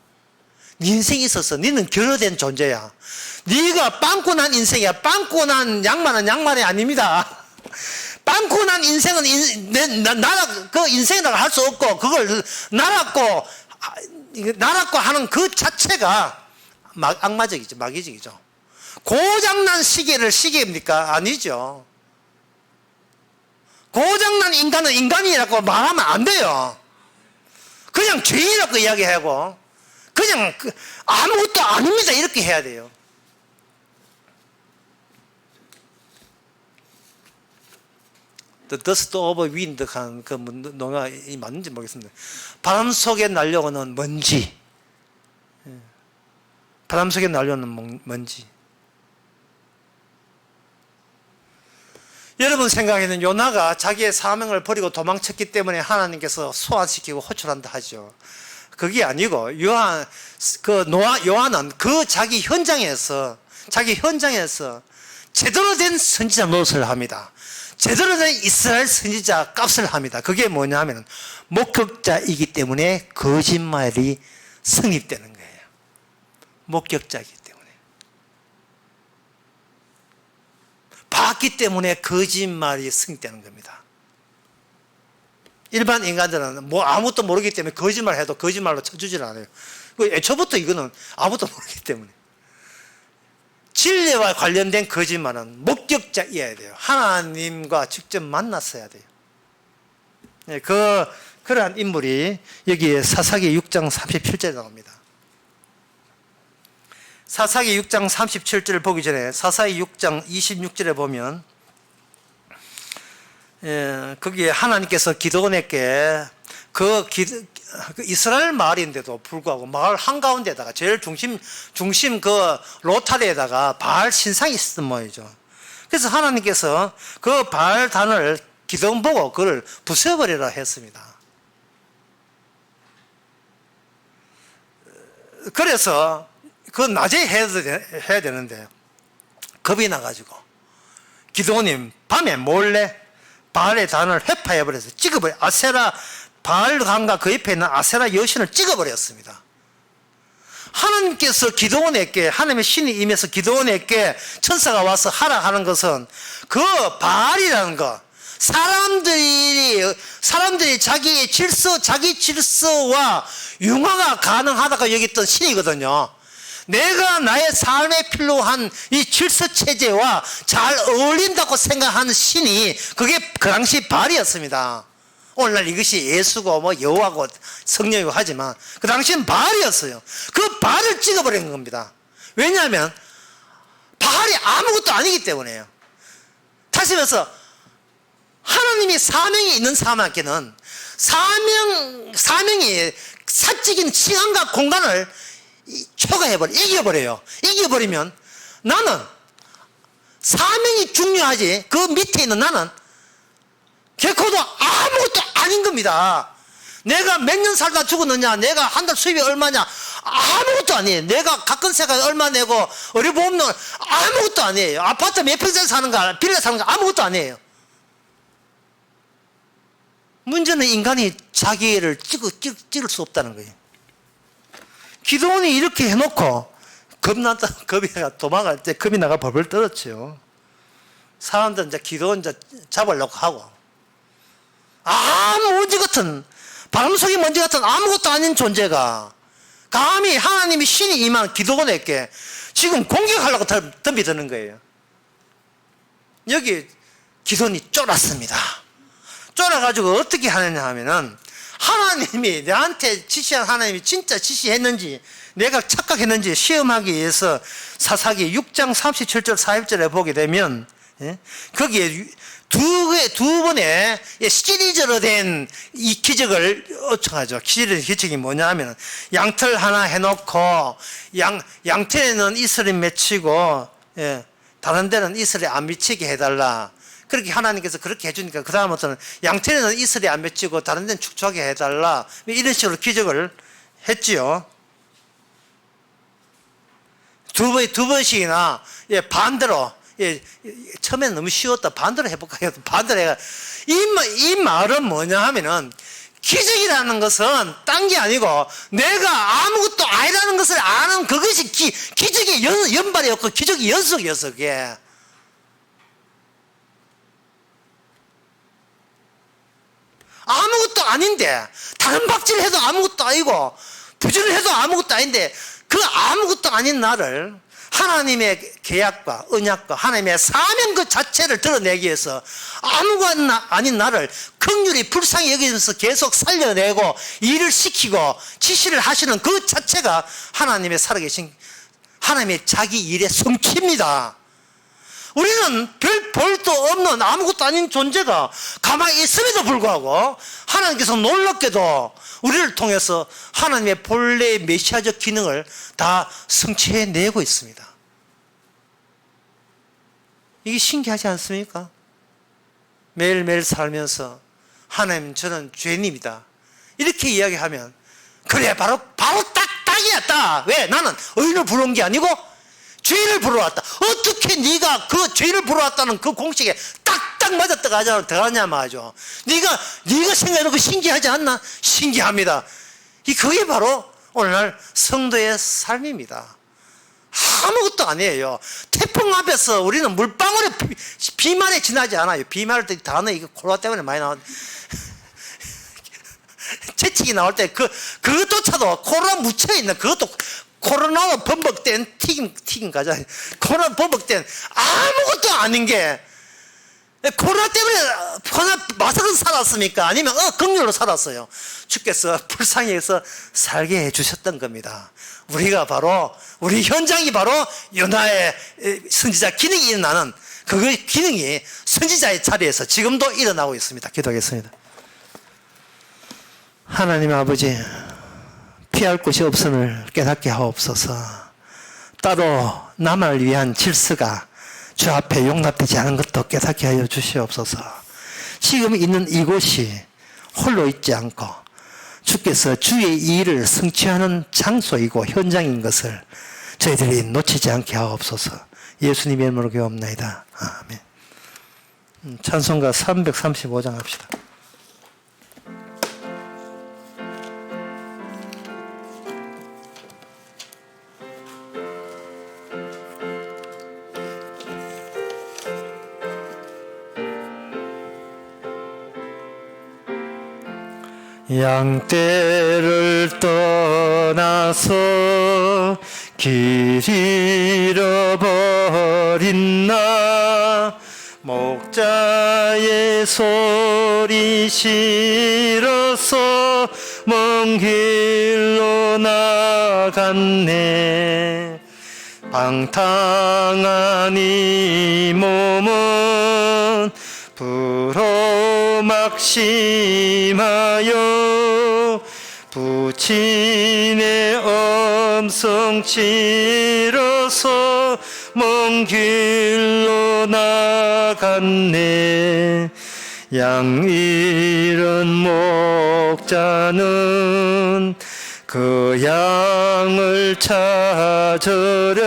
네 인생이 있었어. 너는 결여된 존재야. 네가 빵꾸 난 인생이야. 빵꾸 난 양말은 양말이 아닙니다. 빵꾸 난 인생은 그 인생이라고 할 수 없고 그걸 날았고 하는 그 자체가 악마적이죠. 마귀적이죠. 고장난 시계를 시계입니까? 아니죠. 고장난 인간은 인간이라고 말하면 안 돼요. 그냥 죄인이라고 이야기하고 그냥 아무것도 아닙니다 이렇게 해야 돼요. The dust of wind 한 그 농어가 맞는지 모르겠습니다. 바람 속에 날려오는 먼지. 바람 속에 날려오는 먼지. 여러분 생각에는 요나가 자기의 사명을 버리고 도망쳤기 때문에 하나님께서 소환시키고 호출한다 하죠. 그게 아니고 요한은 그 자기 현장에서 제대로 된 선지자 노릇을 합니다. 제대로 된 이스라엘 선지자 값을 합니다. 그게 뭐냐 하면 목격자이기 때문에 거짓말이 성립되는 거예요. 목격자이기 때문에. 봤기 때문에 거짓말이 성립되는 겁니다. 일반 인간들은 뭐 아무것도 모르기 때문에 거짓말 해도 거짓말로 쳐주질 않아요. 애초부터 이거는 아무것도 모르기 때문에. 진리와 관련된 거짓말은 목격자여야 돼요. 하나님과 직접 만났어야 돼요. 네, 그러한 인물이 여기에 사사기 6장 37절에 나옵니다. 사사기 6장 37절을 보기 전에 사사기 6장 26절에 보면 거기에 하나님께서 기드온에게 그 이스라엘 마을인데도 불구하고 마을 한가운데다가 제일 중심 그 로타리에다가 바알 신상이 있었던 모양이죠. 그래서 하나님께서 그 바알 단을 기드온 보고 그걸 부숴버리라 했습니다. 그래서 그 낮에 해야 되는데 겁이 나가지고 기드온이 밤에 몰래 바알의 단을 회파해버려서 찍어버려 아세라 바알 단과 그 옆에 있는 아세라 여신을 찍어버렸습니다. 하나님께서 기드온에게 하나님의 신이 임해서 기드온에게 천사가 와서 하라 하는 것은 그 바알이라는 것 사람들이 자기 질서와 융화가 가능하다고 여겼던 신이거든요. 내가 나의 삶에 필요한 이 질서 체제와 잘 어울린다고 생각하는 신이 그게 그 당시 바알이었습니다. 오늘날 이것이 예수고 뭐 여호와고 성령이고 하지만 그 당시엔 바알이었어요. 그 바알을 찍어버린 겁니다. 왜냐하면 바알이 아무것도 아니기 때문에요. 다시 말해서 하나님이 사명이 있는 사람에게는 사명이 사적인 시간과 공간을 이겨버려요. 이겨버리면 나는 사명이 중요하지 그 밑에 있는 나는 결코도 아무것도 아닌 겁니다. 내가 몇 년 살다 죽었느냐, 내가 한 달 수입이 얼마냐, 아무것도 아니에요. 내가 가끔세가 얼마 내고 의료보험료 아무것도 아니에요. 아파트 몇 평짜리 사는가, 빌라 사는가 아무것도 아니에요. 문제는 인간이 자기를 찍을 수 없다는 거예요. 기드온이 이렇게 해놓고 겁이 도망갈 때 겁이 나가 벌벌 떨었죠. 사람들은 이제 기드온 이제 잡으려고 하고 아무 먼지 같은 바람 속의 먼지 같은 아무것도 아닌 존재가 감히 하나님이 신이 임한 기드온에게 지금 공격하려고 덤비드는 거예요. 여기 기드온이 쫄았습니다. 쫄아가지고 어떻게 하느냐 하면은 하나님이 내한테 지시한 하나님이 진짜 지시했는지 내가 착각했는지 시험하기 위해서 사사기 6장 37절 40절에 보게 되면 거기에 두 번의 시리즈로 된 이 기적을 요청하죠. 기적이 뭐냐 하면 양털 하나 해놓고 양털에는 이슬이 맺히고 다른 데는 이슬이 안 미치게 해달라. 그렇게 하나님께서 그렇게 해주니까 그 다음부터는 양털에는 이슬이 안 맺히고 다른 데는 축축하게 해달라. 이런 식으로 기적을 했지요. 두 번씩이나 반대로 처음에는 너무 쉬웠다. 반대로 해볼까? 반대로 해가 이 말은 뭐냐 하면은 기적이라는 것은 딴 게 아니고 내가 아무것도 아니라는 것을 아는 그것이 기적의 연발이었고 기적의 연속이었어. 그게 아무것도 아닌데 다른 박질을 해도 아무것도 아니고 부지를 해도 아무것도 아닌데 그 아무것도 아닌 나를 하나님의 계약과 언약과 하나님의 사명 그 자체를 드러내기 위해서 아무것도 아닌 나를 긍휼히 불쌍히 여기면서 계속 살려내고 일을 시키고 지시를 하시는 그 자체가 하나님의 살아계신 하나님의 자기 일의 성취입니다. 우리는 별 볼도 없는 아무것도 아닌 존재가 가만히 있음에도 불구하고 하나님께서 놀랍게도 우리를 통해서 하나님의 본래의 메시아적 기능을 다 성취해내고 있습니다. 이게 신기하지 않습니까? 매일매일 살면서 하나님 저는 죄인입니다. 이렇게 이야기하면 그래 바로 딱이야 딱. 왜? 나는 의인을 부르는 게 아니고 죄인을 부러왔다. 어떻게 네가 그 죄인을 부러왔다는 그 공식에 딱딱 맞아 들어가냐 말이죠. 네가 생각해놓고 신기하지 않나? 신기합니다. 그게 바로 오늘날 성도의 삶입니다. 아무것도 아니에요. 태풍 앞에서 우리는 물방울에 비만에 지나지 않아요. 비만할 때 단어 이거 코로나 때문에 많이 나와. 채찍이 나올 때 그것조차도 코로나 묻혀있는 그것도 코로나와 범벅된 튀김 가자. 코로나 범벅된 아무것도 아닌 게 코로나 때문에 마사는 살았습니까? 아니면 긍휼로 살았어요? 주께서 불쌍히 해서 살게 해주셨던 겁니다. 우리가 바로, 우리 현장이 바로 요나의 선지자 기능이 일어나는 그 기능이 선지자의 자리에서 지금도 일어나고 있습니다. 기도하겠습니다. 하나님 아버지, 피할 곳이 없음을 깨닫게 하옵소서. 따로 나만을 위한 질서가 주 앞에 용납되지 않은 것도 깨닫게 하여 주시옵소서. 지금 있는 이곳이 홀로 있지 않고 주께서 주의 일을 성취하는 장소이고 현장인 것을 저희들이 놓치지 않게 하옵소서. 예수님의 이름으로 기도합나이다. 아멘. 찬송가 335장 합시다. 양떼를 떠나서 길 잃어버린 나 목자의 소리 싫어서 먼 길로 나갔네. 방탕한 이 몸은 불호 막심하여 부친의 엄성 치러서 먼 길로 나갔네. 양 잃은 목자는 그 양을 찾으려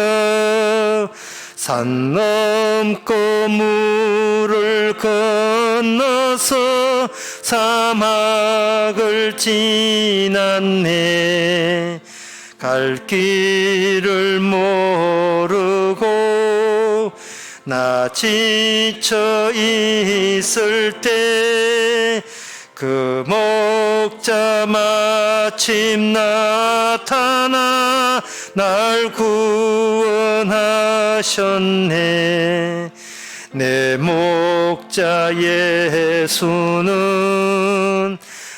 산 넘고 물을 건너서 사막을 지났네. 갈 길을 모르고 나 지쳐 있을 때 그 목자 마침 나타나 날 구원하셨네. 내 목자 예수는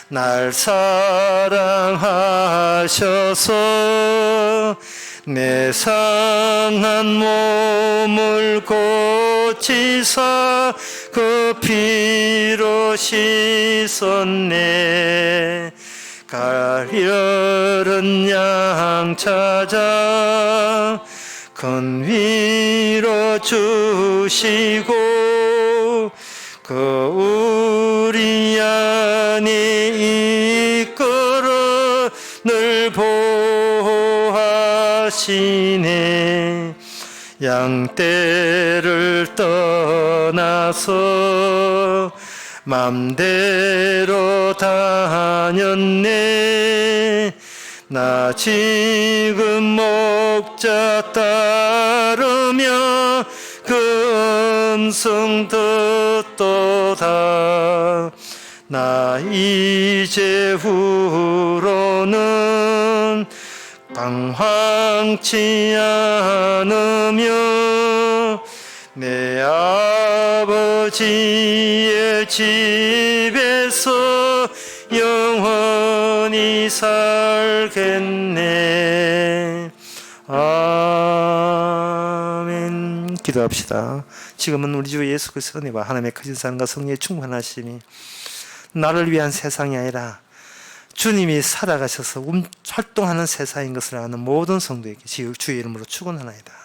날 사랑하셔서 내 상한 몸을 고치사 그 피로 씻었네. 가련한 양 찾아 큰 위로 주시고 그 우리 안에 이끌어 늘 보호하시네. 양떼를 떠나서 맘대로 다녔네. 나 지금 목자 따르며 그 음성 듣도다. 나 이제 후로는 방황치 않으며 내 아버지의 집에서 영원히 살겠네. 아멘. 기도합시다. 지금은 우리 주 예수 그리스도의 은혜와 하나님의 크신 사랑과 성령의 충만하심이 나를 위한 세상이 아니라 주님이 살아가셔서 활동하는 세상인 것을 아는 모든 성도에게 주의 이름으로 축원하나이다.